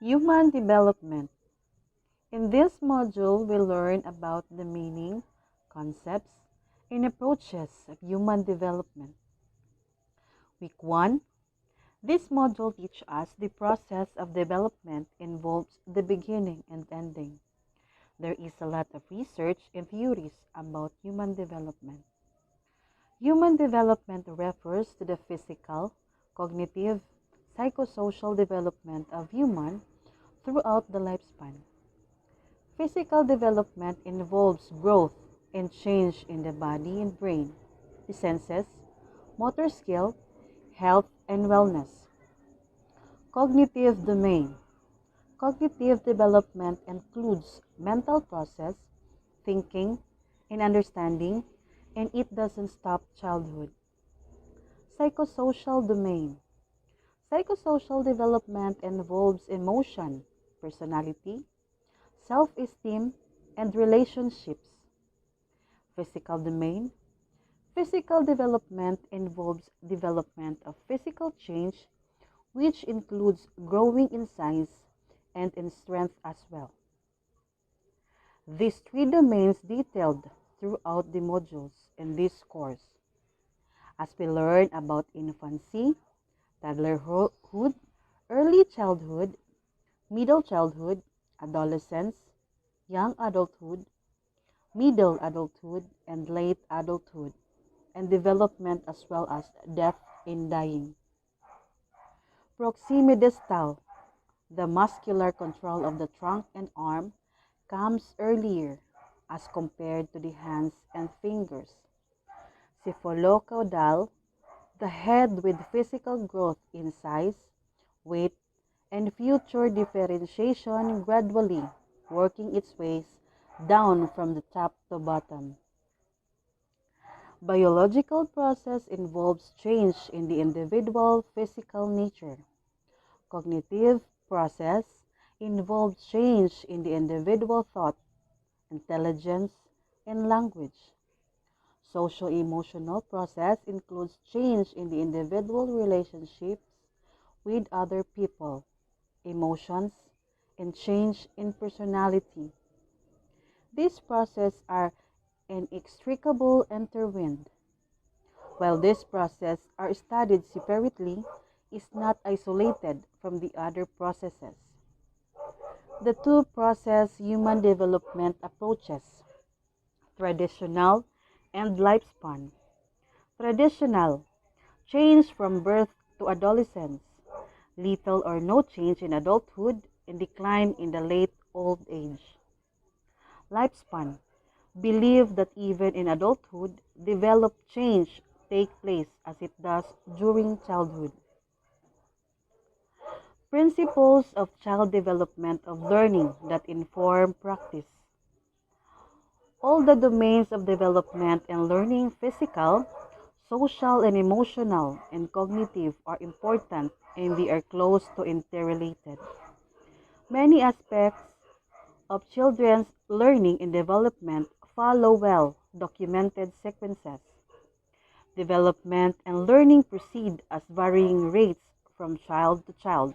Human development. In this module, we learn about the meaning, concepts, and approaches of human development. Week 1. This module teaches us the process of development involves the beginning and ending. There is a lot of research and theories about human development. Human development refers to the physical, cognitive, psychosocial development of human throughout the lifespan. Physical development involves growth and change in the body and brain, the senses, motor skill, health, and wellness. Cognitive domain. Cognitive development includes mental process, thinking, and understanding, and it doesn't stop childhood. Psychosocial domain. Psychosocial development involves emotion, personality, self-esteem, and relationships. Physical domain. Physical development involves development of physical change, which includes growing in size and in strength as well. These three domains detailed throughout the modules in this course. As we learn about infancy, toddlerhood, early childhood, middle childhood, adolescence, young adulthood, middle adulthood, and late adulthood, and development as well as death and dying. Proximidistal, the muscular control of the trunk and arm, comes earlier as compared to the hands and fingers. Cephalocaudal, the head with physical growth in size, weight, and future differentiation gradually working its way down from the top to bottom. Biological process involves change in the individual physical nature. Cognitive process involves change in the individual thought, intelligence, and language. Social-emotional process includes change in the individual relationships with other people, emotions, and change in personality. These processes are inextricably intertwined. While these processes are studied separately, is not isolated from the other processes. The two process human development approaches, traditional and lifespan. Traditional, change from birth to adolescence, little or no change in adulthood, and decline in the late old age. Lifespan, believe that even in adulthood, developed change take place as it does during childhood. Principles of child development of learning that inform practice. All the domains of development and learning, physical, social and emotional, and cognitive, are important and they are close to interrelated. Many aspects of children's learning and development follow well documented sequences. Development and learning proceed at varying rates from child to child.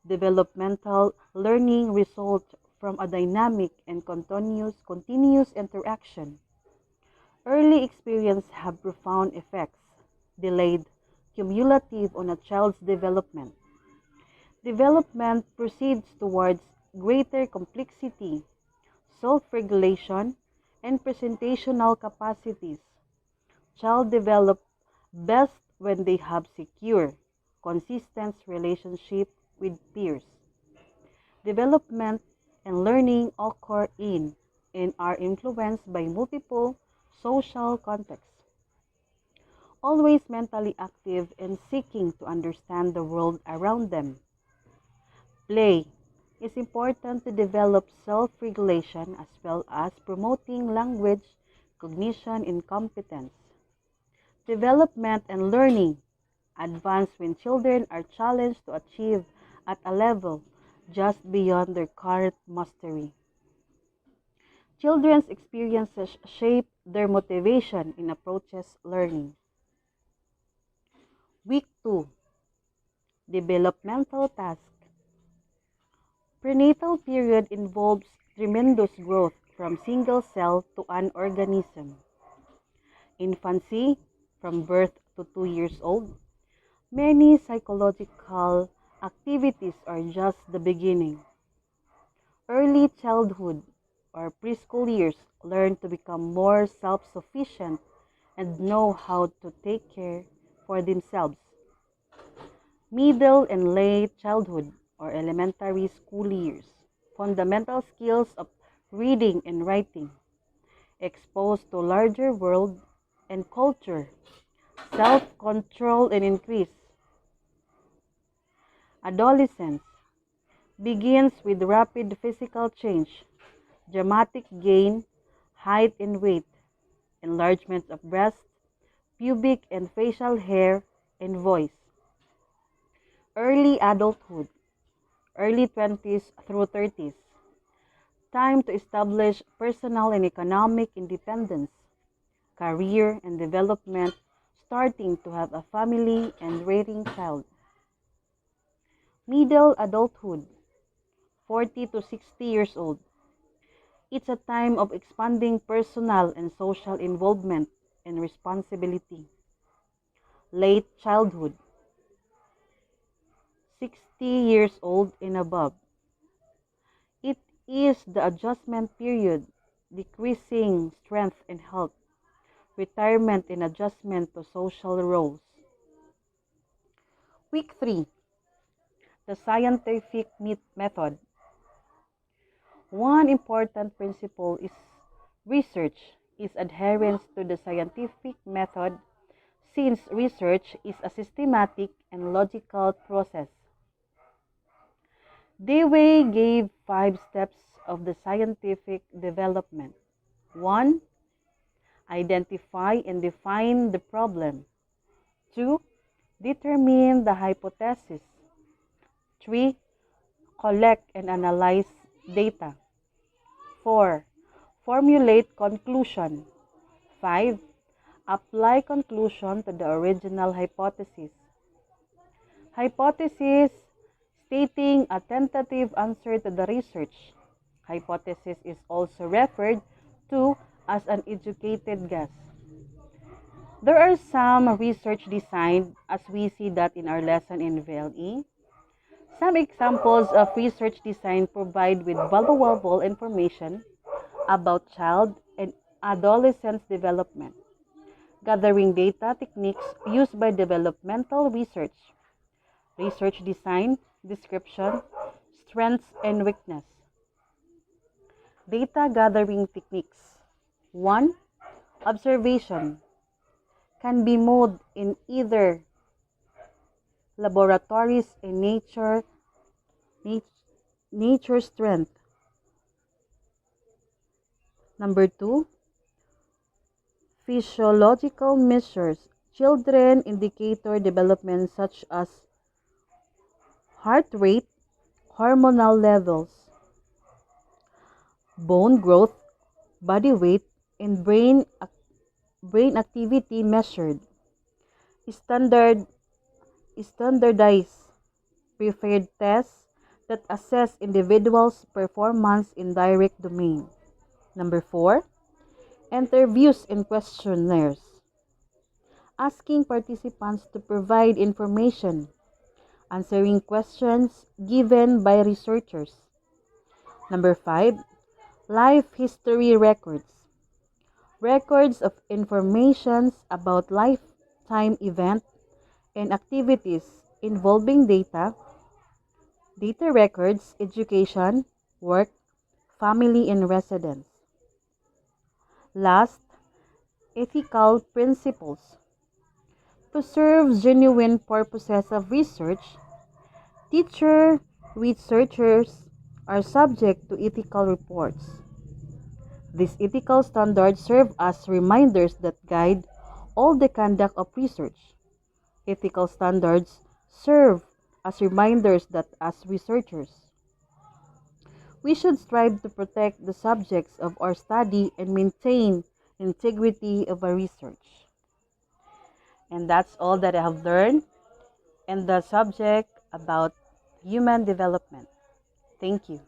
Developmental learning results from a dynamic and continuous interaction. Early experience have profound effects, delayed, cumulative on a child's development. Development proceeds towards greater complexity, self-regulation, and presentational capacities. Child develop best when they have secure, consistent relationship with peers. Development and learning occur in and are influenced by multiple social contexts. Always mentally active and seeking to understand the world around them. Play is important to develop self-regulation as well as promoting language, cognition, and competence. Development and learning advance when children are challenged to achieve at a level just beyond their current mastery. Children's experiences shape their motivation in approaches learning. Week 2. Developmental task. Prenatal period involves tremendous growth from single cell to an organism. Infancy, from birth to 2 years old, many psychological activities are just the beginning. Early childhood or preschool years learn to become more self-sufficient and know how to take care for themselves. Middle and late childhood or elementary school years, fundamental skills of reading and writing, exposed to larger world and culture, self-control and increase. Adolescence begins with rapid physical change, dramatic gain, height and weight, enlargement of breast, pubic and facial hair, and voice. Early adulthood, early 20s through 30s, time to establish personal and economic independence, career and development, starting to have a family and raising child. Middle adulthood, 40 to 60 years old. It's a time of expanding personal and social involvement and responsibility. Late childhood, 60 years old and above. It is the adjustment period, decreasing strength and health, retirement and adjustment to social roles. Week 3, the scientific method. One important principle is research is adherence to the scientific method since research is a systematic and logical process. Dewey gave 5 steps of the scientific development. 1. Identify and define the problem. 2. Determine the hypothesis. 3. Collect and analyze data. 4. Formulate conclusion. 5. Apply conclusion to the original hypothesis. Hypothesis, stating a tentative answer to the research. Hypothesis is also referred to as an educated guess. There are some research designed as we see that in our lesson in VLE. Some examples of research design provide with valuable information about child and adolescent development. Gathering data techniques used by developmental research. Research design, description, strengths and weakness. Data gathering techniques. 1. Observation can be made in either laboratories in nature strength. Number 2, physiological measures, children indicator development such as heart rate, hormonal levels, bone growth, body weight, and brain activity measured. Standard, standardized preferred tests that assess individuals' performance in direct domain. Number 4, interviews and questionnaires, asking participants to provide information, answering questions given by researchers. Number 5, life history records, records of information about lifetime events and activities involving data records, education, work, family, and residence. Last, ethical principles. To serve genuine purposes of research, researchers are subject to ethical reports. These ethical standards serve as reminders that guide all the conduct of research. Ethical standards serve as reminders that as researchers, we should strive to protect the subjects of our study and maintain integrity of our research. And that's all that I have learned in the subject about human development. Thank you.